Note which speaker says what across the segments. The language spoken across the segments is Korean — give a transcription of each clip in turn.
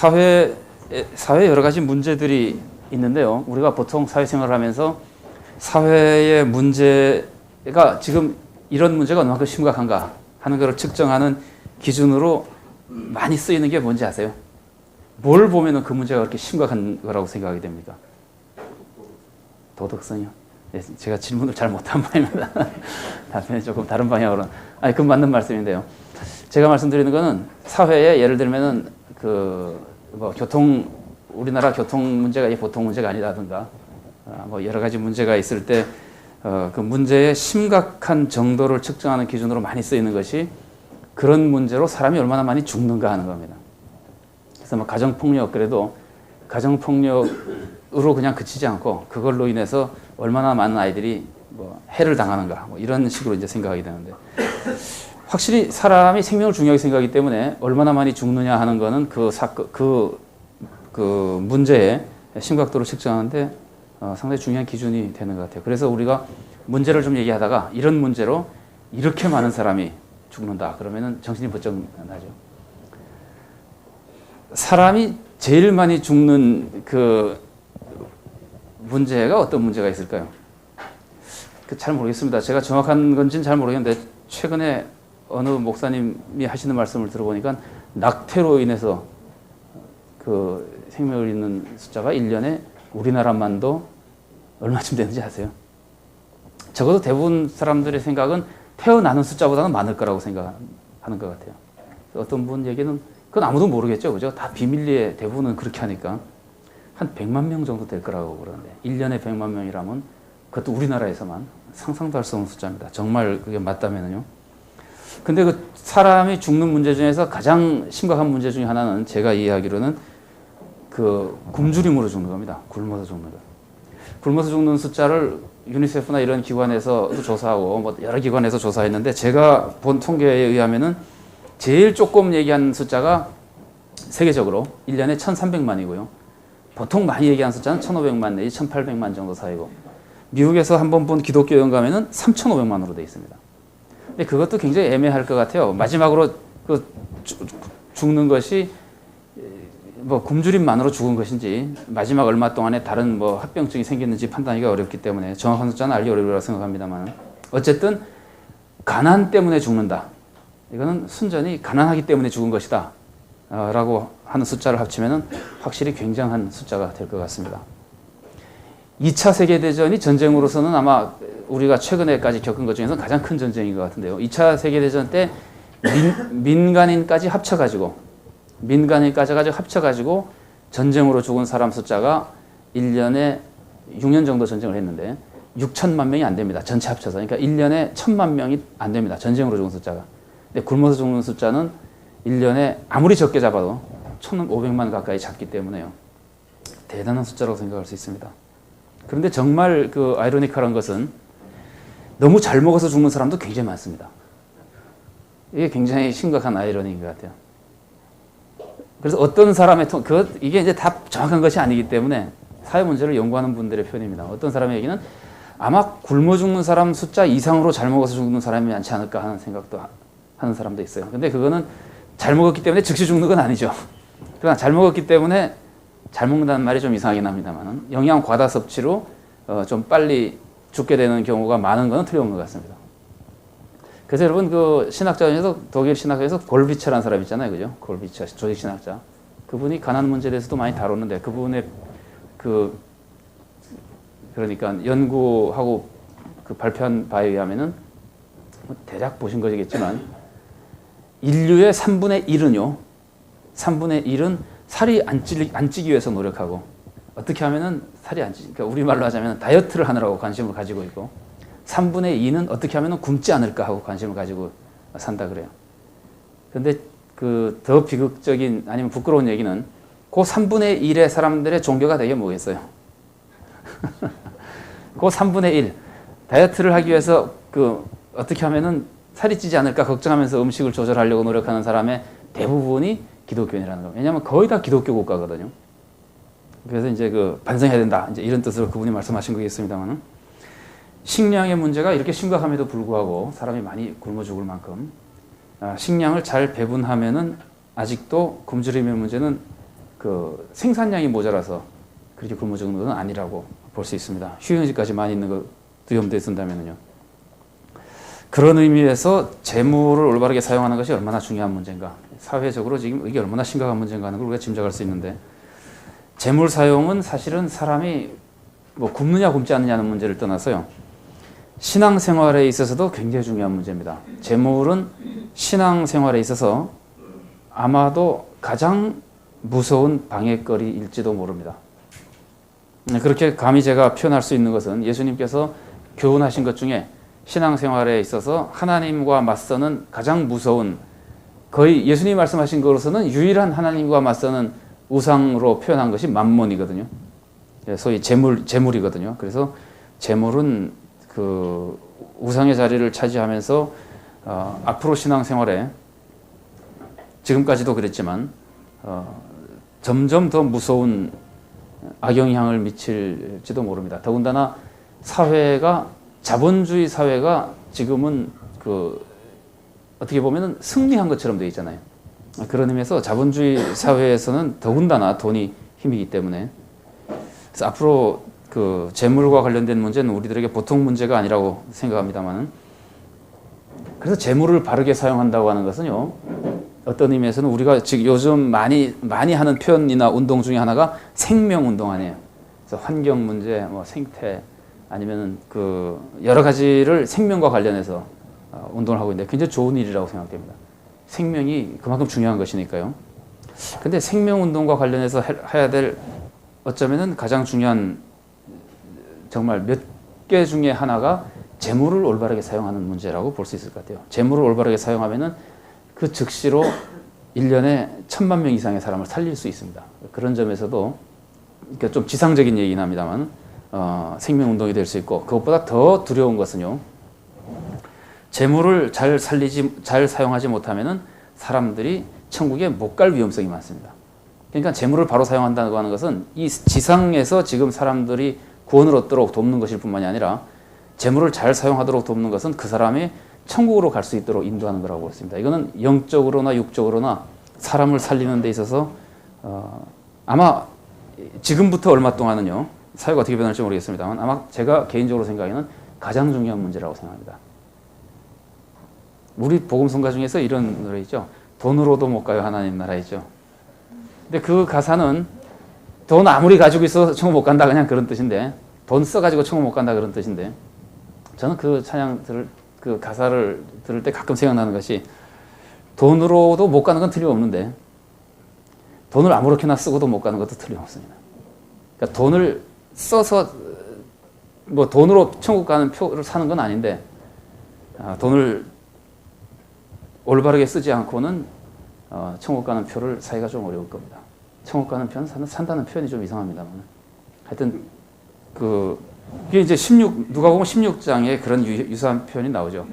Speaker 1: 사회에 여러 가지 문제들이 있는데요. 우리가 보통 사회생활을 하면서 사회의 문제가 지금 이런 문제가 얼마큼 심각한가 하는 것을 측정하는 기준으로 많이 쓰이는 게 뭔지 아세요? 뭘 보면 그 문제가 그렇게 심각한 거라고 생각하게 됩니까? 도덕성이요? 네, 제가 질문을 잘 못한 바입니다. 답변이 조금 다른 방향으로. 아니, 그건 맞는 말씀인데요. 제가 말씀드리는 거는 사회에 예를 들면은 우리나라 교통 문제가 보통 문제가 아니라든가 뭐 여러 가지 문제가 있을 때 그 문제의 심각한 정도를 측정하는 기준으로 많이 쓰이는 것이 그런 문제로 사람이 얼마나 많이 죽는가 하는 겁니다. 그래서 뭐 가정폭력 그래도 가정폭력으로 그냥 그치지 않고 그걸로 인해서 얼마나 많은 아이들이 뭐 해를 당하는가 뭐 이런 식으로 이제 생각하게 되는데 확실히 사람이 생명을 중요하게 생각하기 때문에 얼마나 많이 죽느냐 하는 거는 그 문제의 심각도를 측정하는데 상당히 중요한 기준이 되는 것 같아요. 그래서 우리가 문제를 좀 얘기하다가 이런 문제로 이렇게 많은 사람이 죽는다 그러면은 정신이 번쩍 나죠. 사람이 제일 많이 죽는 그 문제가 어떤 문제가 있을까요? 잘 모르겠습니다. 제가 정확한 건지는 잘 모르겠는데 최근에 어느 목사님이 하시는 말씀을 들어보니까 낙태로 인해서 그 생명을 잃는 숫자가 1년에 우리나라만도 얼마쯤 되는지 아세요? 적어도 대부분 사람들의 생각은 태어나는 숫자보다는 많을 거라고 생각하는 것 같아요. 어떤 분 얘기는 그건 아무도 모르겠죠. 그죠? 다 비밀리에 대부분은 그렇게 하니까 한 100만 명 정도 될 거라고 그러는데 1년에 100만 명이라면 그것도 우리나라에서만 상상도 할 수 없는 숫자입니다. 정말 그게 맞다면요. 근데 그 사람이 죽는 문제 중에서 가장 심각한 문제 중에 하나는 제가 이해하기로는 그 굶주림으로 죽는 겁니다. 굶어서 죽는 거. 굶어서 죽는 숫자를 유니세프나 이런 기관에서도 조사하고 뭐 여러 기관에서 조사했는데 제가 본 통계에 의하면은 제일 조금 얘기한 숫자가 세계적으로 1년에 1,300만이고요. 보통 많이 얘기하는 숫자는 1,500만 내지 1,800만 정도 사이고 미국에서 한번 본 기독교 연감에는 3,500만으로 되어 있습니다. 근데 그것도 굉장히 애매할 것 같아요. 마지막으로 죽는 것이 뭐 굶주림만으로 죽은 것인지 마지막 얼마 동안에 다른 뭐 합병증이 생겼는지 판단하기가 어렵기 때문에 정확한 숫자는 알기 어려우리라고 생각합니다만 어쨌든 가난 때문에 죽는다. 이거는 순전히 가난하기 때문에 죽은 것이다 라고 하는 숫자를 합치면 확실히 굉장한 숫자가 될 것 같습니다. 2차 세계대전이 전쟁으로서는 아마 우리가 최근에까지 겪은 것 중에서 가장 큰 전쟁인 것 같은데요. 2차 세계대전 때 민간인까지 합쳐가지고 전쟁으로 죽은 사람 숫자가 1년에 6년 정도 전쟁을 했는데 6천만 명이 안 됩니다. 전체 합쳐서. 그러니까 1년에 1,000만 명이 안 됩니다. 전쟁으로 죽은 숫자가. 근데 굶어서 죽는 숫자는 1년에 아무리 적게 잡아도 1,500만 가까이 잡기 때문에요. 대단한 숫자라고 생각할 수 있습니다. 그런데 정말 그 아이러니컬한 것은 너무 잘 먹어서 죽는 사람도 굉장히 많습니다. 이게 굉장히 심각한 아이러니인 것 같아요. 그래서 어떤 사람의 이게 이제 다 정확한 것이 아니기 때문에 사회 문제를 연구하는 분들의 표현입니다. 어떤 사람의 얘기는 아마 굶어 죽는 사람 숫자 이상으로 잘 먹어서 죽는 사람이 많지 않을까 하는 생각도 하는 사람도 있어요. 근데 그거는 잘 먹었기 때문에 즉시 죽는 건 아니죠. 그러나 잘 먹었기 때문에 잘 먹는다는 말이 좀 이상하긴 합니다만 영양 과다 섭취로 좀 빨리 죽게 되는 경우가 많은 건 틀림없는 것 같습니다. 그래서 여러분 그 신학자 중에서 독일 신학자에서 골비처라는 사람 있잖아요, 그죠? 골비처 조직 신학자. 그분이 가난 문제에 대해서도 많이 다뤘는데 그분의 그러니까 연구하고 그 발표한 바에 의하면은 대략 보신 것이겠지만 인류의 3분의 1은요, 3분의 1은 살이 안 찌기 위해서 노력하고 어떻게 하면은 살이 안 찌지, 그러니까 우리말로 하자면 다이어트를 하느라고 관심을 가지고 있고 3분의 2는 어떻게 하면 굶지 않을까 하고 관심을 가지고 산다 그래요. 그런데 그 더 비극적인 아니면 부끄러운 얘기는 그 3분의 1의 사람들의 종교가 되게 뭐겠어요? 그 3분의 1 다이어트를 하기 위해서 그 어떻게 하면은 살이 찌지 않을까 걱정하면서 음식을 조절하려고 노력하는 사람의 대부분이 기독교인이라는 겁니다. 왜냐하면 거의 다 기독교 국가거든요. 그래서 이제 그 반성해야 된다. 이제 이런 뜻으로 그분이 말씀하신 거겠습니다만은 식량의 문제가 이렇게 심각함에도 불구하고 사람이 많이 굶어 죽을 만큼 식량을 잘 배분하면은 아직도 굶주림의 문제는 그 생산량이 모자라서 그렇게 굶어 죽는 것은 아니라고 볼 수 있습니다. 휴양지까지 많이 있는 것도 염두에 둔다면요. 그런 의미에서 재물을 올바르게 사용하는 것이 얼마나 중요한 문제인가, 사회적으로 지금 이게 얼마나 심각한 문제인가 하는 걸 우리가 짐작할 수 있는데, 재물 사용은 사실은 사람이 뭐 굶느냐 굶지 않느냐는 문제를 떠나서요, 신앙생활에 있어서도 굉장히 중요한 문제입니다. 재물은 신앙생활에 있어서 아마도 가장 무서운 방해거리일지도 모릅니다. 그렇게 감히 제가 표현할 수 있는 것은 예수님께서 교훈하신 것 중에 신앙생활에 있어서 하나님과 맞서는 가장 무서운, 거의 예수님이 말씀하신 것으로서는 유일한 하나님과 맞서는 우상으로 표현한 것이 만몬이거든요. 소위 재물이거든요. 그래서 재물은 그 우상의 자리를 차지하면서 앞으로 신앙생활에 지금까지도 그랬지만 점점 더 무서운 악영향을 미칠지도 모릅니다. 더군다나 사회가 자본주의 사회가 지금은 그 어떻게 보면 승리한 것처럼 되어 있잖아요. 그런 의미에서 자본주의 사회에서는 더군다나 돈이 힘이기 때문에, 그래서 앞으로 그 재물과 관련된 문제는 우리들에게 보통 문제가 아니라고 생각합니다만, 그래서 재물을 바르게 사용한다고 하는 것은요, 어떤 의미에서는 우리가 지금 요즘 많이 하는 표현이나 운동 중에 하나가 생명운동 아니에요. 그래서 환경 문제, 뭐 생태, 아니면 그 여러 가지를 생명과 관련해서 운동을 하고 있는데 굉장히 좋은 일이라고 생각됩니다. 생명이 그만큼 중요한 것이니까요. 근데 생명운동과 관련해서 해야 될 어쩌면은 가장 중요한 정말 몇 개 중에 하나가 재물을 올바르게 사용하는 문제라고 볼 수 있을 것 같아요. 재물을 올바르게 사용하면은 그 즉시로 1년에 1000만 명 이상의 사람을 살릴 수 있습니다. 그런 점에서도 그러니까 좀 지상적인 얘기긴 합니다만 생명운동이 될 수 있고, 그것보다 더 두려운 것은요, 재물을 잘 사용하지 못하면은 사람들이 천국에 못 갈 위험성이 많습니다. 그러니까 재물을 바로 사용한다고 하는 것은 이 지상에서 지금 사람들이 구원을 얻도록 돕는 것일 뿐만이 아니라, 재물을 잘 사용하도록 돕는 것은 그 사람이 천국으로 갈 수 있도록 인도하는 거라고 볼 수 있습니다. 이거는 영적으로나 육적으로나 사람을 살리는 데 있어서 아마 지금부터 얼마 동안은요, 사회가 어떻게 변할지 모르겠습니다만 아마 제가 개인적으로 생각에는 가장 중요한 문제라고 생각합니다. 우리 복음성가 중에서 이런 노래 있죠. 돈으로도 못 가요 하나님 나라 있죠. 근데 그 가사는 돈 아무리 가지고 있어서 천국 못 간다 그냥 그런 뜻인데, 돈 써가지고 천국 못 간다 그런 뜻인데, 저는 그 찬양 그 가사를 들을 때 가끔 생각나는 것이, 돈으로도 못 가는 건 틀림없는데 돈을 아무렇게나 쓰고도 못 가는 것도 틀림없습니다. 그러니까 돈을 써서 뭐 돈으로 천국 가는 표를 사는 건 아닌데, 돈을 올바르게 쓰지 않고는 천국 가는 표를 사기가 좀 어려울 겁니다. 천국 가는 표는 산다는 표현이 좀 이상합니다만, 하여튼 그게 이제 누가복음 16장에 그런 유사한 표현이 나오죠.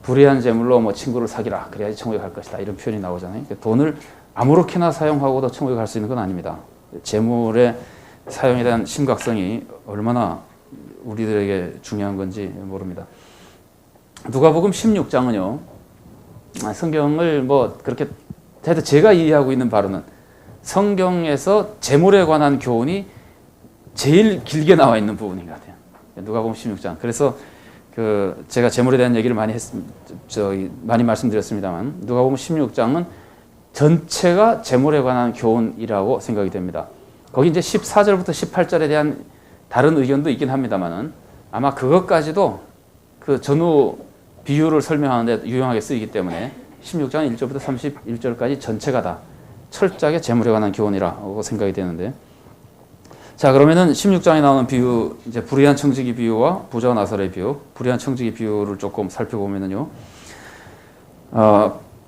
Speaker 1: 불의한 재물로 뭐 친구를 사귀라, 그래야지 천국에 갈 것이다, 이런 표현이 나오잖아요. 그러니까 돈을 아무렇게나 사용하고도 천국에 갈 수 있는 건 아닙니다. 재물의 사용에 대한 심각성이 얼마나 우리들에게 중요한 건지 모릅니다. 누가복음 16장은요, 성경을 뭐 그렇게 하여튼 제가 이해하고 있는 바로는 성경에서 재물에 관한 교훈이 제일 길게 나와 있는 부분인 것 같아요. 누가복음 16장. 그래서 제가 재물에 대한 얘기를 많이 말씀드렸습니다만, 누가복음 16장은 전체가 재물에 관한 교훈이라고 생각이 됩니다. 거기 이제 14절부터 18절에 대한 다른 의견도 있긴 합니다만은, 아마 그것까지도 그 전후 비유를 설명하는 데 유용하게 쓰이기 때문에 16장 1절부터 31절까지 전체가 다 철저하게 재물에 관한 교훈이라고 생각이 되는데, 자, 그러면은 16장에 나오는 비유, 이제 불의한 청지기 비유와 부자와 나사로의 비유, 불의한 청지기 비유를 조금 살펴보면은요,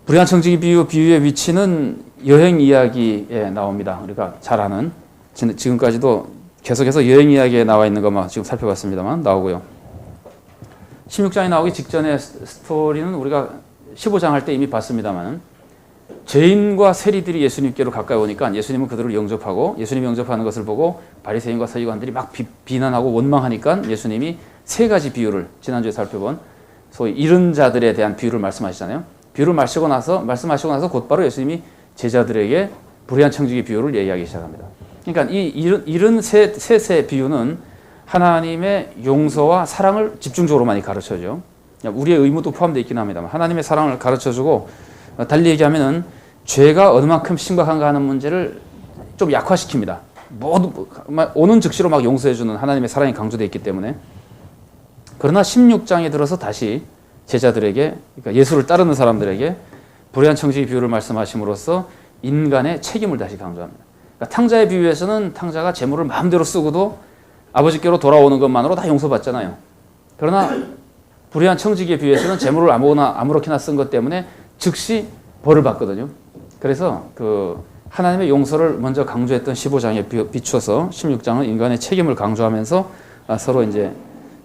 Speaker 1: 불의한 청지기 비유의 위치는 여행 이야기에 나옵니다. 우리가 잘 아는, 지금까지도 계속해서 여행 이야기에 나와 있는 것만 지금 살펴봤습니다만 나오고요. 16장에 나오기 직전의 스토리는 우리가 15장 할 때 이미 봤습니다만, 죄인과 세리들이 예수님께로 가까이 오니까 예수님은 그들을 영접하고, 예수님이 영접하는 것을 보고 바리새인과 서기관들이 막 비난하고 원망하니까 예수님이 세 가지 비유를, 지난주에 살펴본 소위 잃은 자들에 대한 비유를 말씀하시잖아요. 비유를 말씀하시고 나서 곧바로 예수님이 제자들에게 불의한 청지기 비유를 얘기하기 시작합니다. 그러니까 이런 셋의 비유는 하나님의 용서와 사랑을 집중적으로 많이 가르쳐줘. 우리의 의무도 포함되어 있긴 합니다만 하나님의 사랑을 가르쳐주고, 달리 얘기하면은 죄가 어느 만큼 심각한가 하는 문제를 좀 약화시킵니다. 모두 오는 즉시로 막 용서해주는 하나님의 사랑이 강조되어 있기 때문에. 그러나 16장에 들어서 다시 제자들에게, 그러니까 예수를 따르는 사람들에게 불의한 청지기 비유를 말씀하심으로써 인간의 책임을 다시 강조합니다. 그러니까 탕자의 비유에서는 탕자가 재물을 마음대로 쓰고도 아버지께로 돌아오는 것만으로 다 용서받잖아요. 그러나 불의한 청지기의 비유에서는 재물을 아무렇게나 쓴 것 때문에 즉시 벌을 받거든요. 그래서 그 하나님의 용서를 먼저 강조했던 15장에 비춰서 16장은 인간의 책임을 강조하면서 서로 이제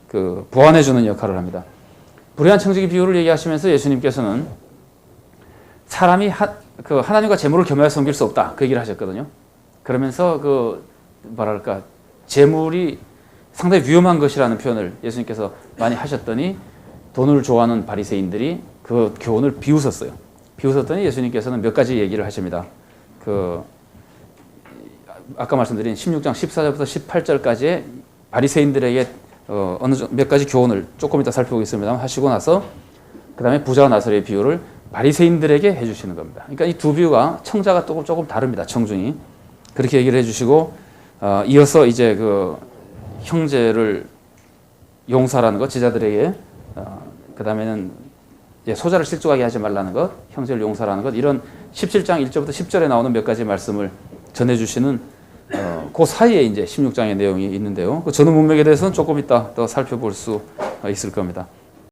Speaker 1: 그 보완해주는 역할을 합니다. 불의한 청지기 비유를 얘기하시면서 예수님께서는 사람이 하나님과 재물을 겸하여 섬길 수 없다, 그 얘기를 하셨거든요. 그러면서 재물이 상당히 위험한 것이라는 표현을 예수님께서 많이 하셨더니 돈을 좋아하는 바리새인들이 그 교훈을 비웃었어요. 비웃었더니 예수님께서는 몇 가지 얘기를 하십니다. 아까 말씀드린 16장 14절부터 18절까지의 바리새인들에게 몇 가지 교훈을 조금 이따 살펴보겠습니다. 하시고 나서 그 다음에 부자와 나사로의 비유를 바리새인들에게 해주시는 겁니다. 그러니까 이 두 비유가 청자가 조금 다릅니다. 청중이 그렇게 얘기를 해주시고, 이어서 이제 그 형제를 용서하라는 것, 제자들에게 그 다음에는 소자를 실족하게 하지 말라는 것, 형제를 용서하라는 것, 이런 17장 1절부터 10절에 나오는 몇 가지 말씀을 전해주시는 그 사이에 이제 16장의 내용이 있는데요. 그 전후 문맥에 대해서는 조금 이따 더 살펴볼 수 있을 겁니다.